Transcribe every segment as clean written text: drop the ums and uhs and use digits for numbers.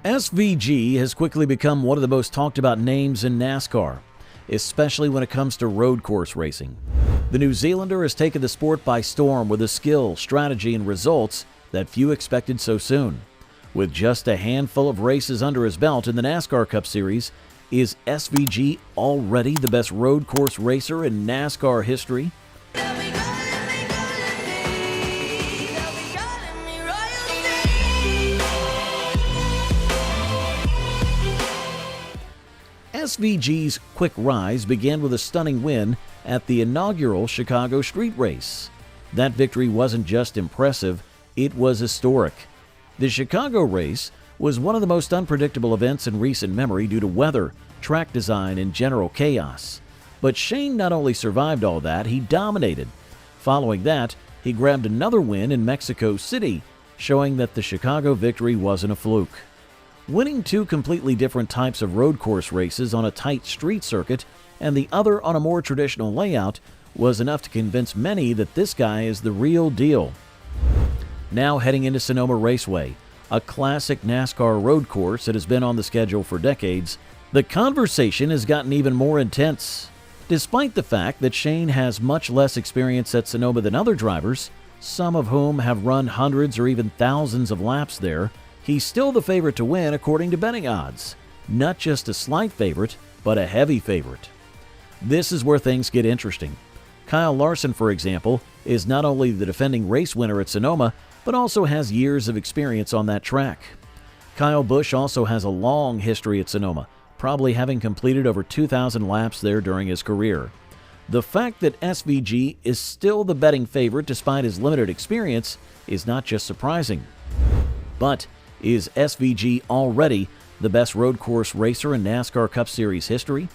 SVG has quickly become one of the most talked about names in NASCAR, especially when it comes to road course racing. The New Zealander has taken the sport by storm with a skill, strategy, and results that few expected so soon. With just a handful of races under his belt in the NASCAR Cup Series, is SVG already the best road course racer in NASCAR history? SVG's quick rise began with a stunning win at the inaugural Chicago Street Race. That victory wasn't just impressive, it was historic. The Chicago race was one of the most unpredictable events in recent memory due to weather, track design, and general chaos. But Shane not only survived all that, he dominated. Following that, he grabbed another win in Mexico City, showing that the Chicago victory wasn't a fluke. Winning two completely different types of road course races on a tight street circuit and the other on a more traditional layout was enough to convince many that this guy is the real deal. Now heading into Sonoma Raceway, a classic NASCAR road course that has been on the schedule for decades, the conversation has gotten even more intense. Despite the fact that Shane has much less experience at Sonoma than other drivers, some of whom have run hundreds or even thousands of laps there, he's still the favorite to win according to betting odds. Not just a slight favorite, but a heavy favorite. This is where things get interesting. Kyle Larson, for example, is not only the defending race winner at Sonoma, but also has years of experience on that track. Kyle Busch also has a long history at Sonoma, probably having completed over 2,000 laps there during his career. The fact that SVG is still the betting favorite despite his limited experience is not just surprising. But is SVG already the best road course racer in NASCAR Cup Series history?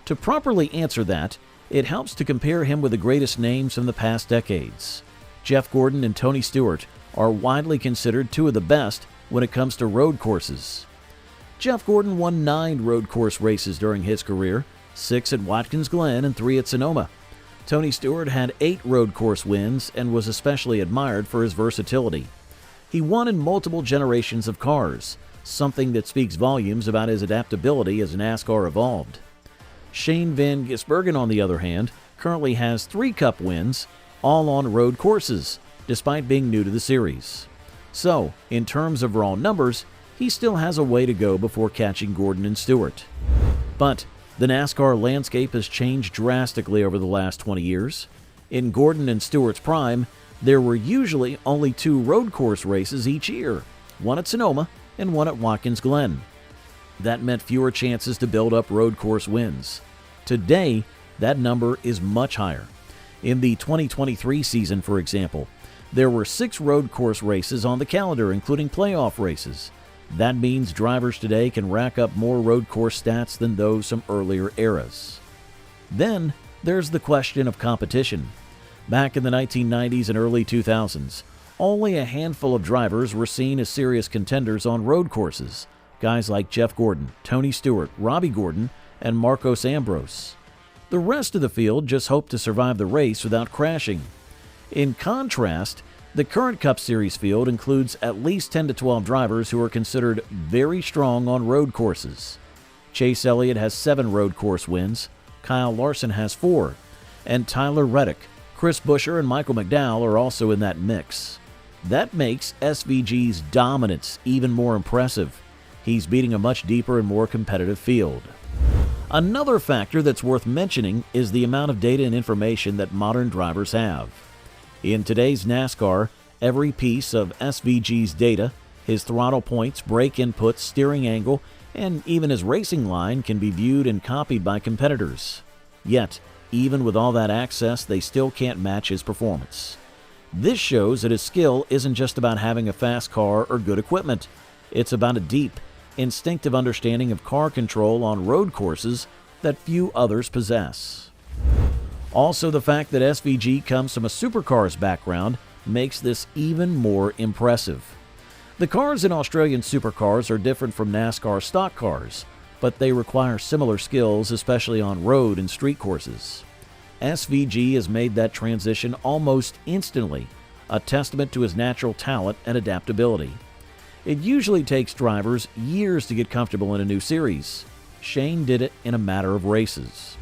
To properly answer that, it helps to compare him with the greatest names from the past decades. Jeff Gordon and Tony Stewart are widely considered two of the best when it comes to road courses. Jeff Gordon won 9 road course races during his career, 6 at Watkins Glen and 3 at Sonoma. Tony Stewart had 8 road course wins and was especially admired for his versatility. He won in multiple generations of cars, something that speaks volumes about his adaptability as NASCAR evolved. Shane Van Gisbergen, on the other hand, currently has 3 Cup wins, all on road courses, despite being new to the series. So, in terms of raw numbers, he still has a way to go before catching Gordon and Stewart. But the NASCAR landscape has changed drastically over the last 20 years. In Gordon and Stewart's prime, there were usually only 2 road course races each year, one at Sonoma and one at Watkins Glen. That meant fewer chances to build up road course wins. Today, that number is much higher. In the 2023 season, for example, there were 6 road course races on the calendar, including playoff races. That means drivers today can rack up more road course stats than those from earlier eras. Then, there's the question of competition. Back in the 1990s and early 2000s, only a handful of drivers were seen as serious contenders on road courses. Guys like Jeff Gordon, Tony Stewart, Robbie Gordon, and Marcos Ambrose. The rest of the field just hoped to survive the race without crashing. In contrast, the current Cup Series field includes at least 10 to 12 drivers who are considered very strong on road courses. Chase Elliott has 7 road course wins, Kyle Larson has 4, and Tyler Reddick, Chris Buescher, and Michael McDowell are also in that mix. That makes SVG's dominance even more impressive. He's beating a much deeper and more competitive field. Another factor that's worth mentioning is the amount of data and information that modern drivers have. In today's NASCAR, every piece of SVG's data, his throttle points, brake inputs, steering angle, and even his racing line can be viewed and copied by competitors. Yet, even with all that access, they still can't match his performance. This shows that his skill isn't just about having a fast car or good equipment. It's about a deep, instinctive understanding of car control on road courses that few others possess. Also, the fact that SVG comes from a supercars background makes this even more impressive. The cars in Australian supercars are different from NASCAR stock cars, but they require similar skills, especially on road and street courses. SVG has made that transition almost instantly, a testament to his natural talent and adaptability. It usually takes drivers years to get comfortable in a new series. Shane did it in a matter of races.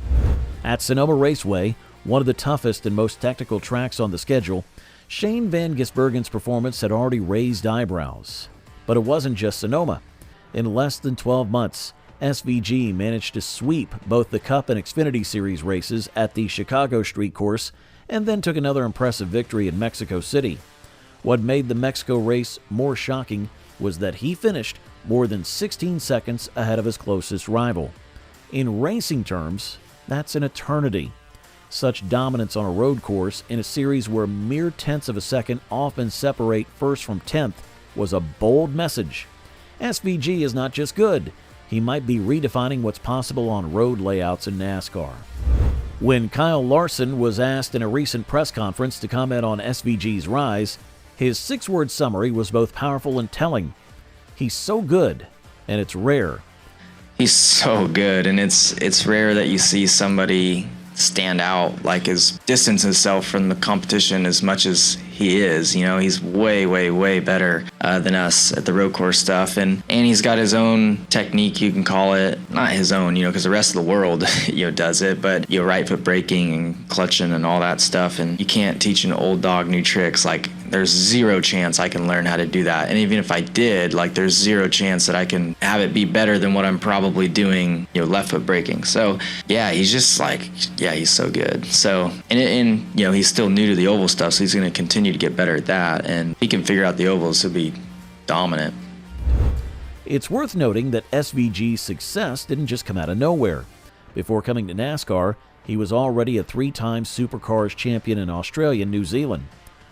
At Sonoma Raceway, one of the toughest and most technical tracks on the schedule, Shane Van Gisbergen's performance had already raised eyebrows. But it wasn't just Sonoma. In less than 12 months, SVG managed to sweep both the Cup and Xfinity Series races at the Chicago Street Course and then took another impressive victory in Mexico City. What made the Mexico race more shocking was that he finished more than 16 seconds ahead of his closest rival. In racing terms, that's an eternity. Such dominance on a road course in a series where mere tenths of a second often separate first from 10th was a bold message. SVG is not just good, he might be redefining what's possible on road layouts in NASCAR. When Kyle Larson was asked in a recent press conference to comment on SVG's rise, his 6-word summary was both powerful and telling. He's so good, and it's rare. He's so good, and it's rare that you see somebody stand out, like his distance himself from the competition as much as he is. You know, he's way better than us at the road course stuff, and he's got his own technique, you can call it. Not his own, because the rest of the world does it, but right foot braking and clutching and all that stuff, and you can't teach an old dog new tricks. Like, there's zero chance I can learn how to do that, and even if I did, there's zero chance that I can have it be better than what I'm probably doing, left foot braking. So yeah, he's just he's so good. So and he's still new to the oval stuff, so he's going to continue to get better at that, and if he can figure out the ovals, he'll be dominant. It's worth noting that SVG's success didn't just come out of nowhere. Before coming to NASCAR, he was already a 3-time Supercars champion in Australia and New Zealand.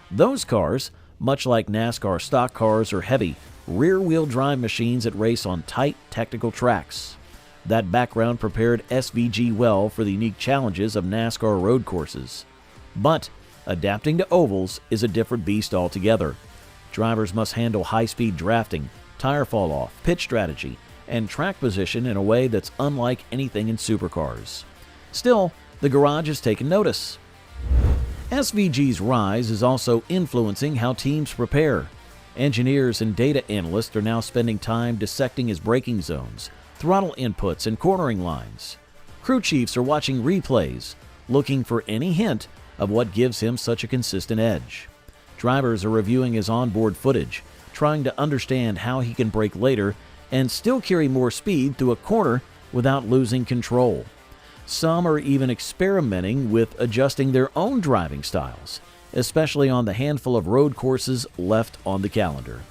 Those cars, much like NASCAR stock cars, are heavy, rear-wheel drive machines that race on tight, technical tracks. That background prepared SVG well for the unique challenges of NASCAR road courses. But adapting to ovals is a different beast altogether. Drivers must handle high-speed drafting, tire fall-off, pitch strategy, and track position in a way that's unlike anything in supercars. Still, the garage has taken notice. SVG's rise is also influencing how teams prepare. Engineers and data analysts are now spending time dissecting his braking zones, throttle inputs, and cornering lines. Crew chiefs are watching replays, looking for any hint of what gives him such a consistent edge. Drivers are reviewing his onboard footage, trying to understand how he can brake later and still carry more speed through a corner without losing control. Some are even experimenting with adjusting their own driving styles, especially on the handful of road courses left on the calendar.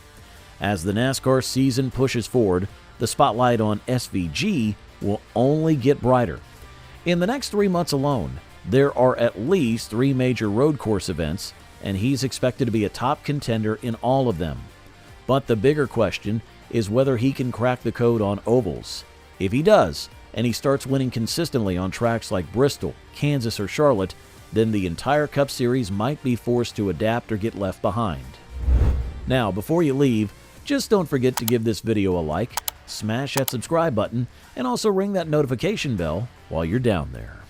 As the NASCAR season pushes forward, the spotlight on SVG will only get brighter. In the next 3 months alone, there are at least 3 major road course events, and he's expected to be a top contender in all of them. But the bigger question is whether he can crack the code on ovals. If he does, and he starts winning consistently on tracks like Bristol, Kansas, or Charlotte, then the entire Cup Series might be forced to adapt or get left behind. Now, before you leave, just don't forget to give this video a like, smash that subscribe button, and also ring that notification bell while you're down there.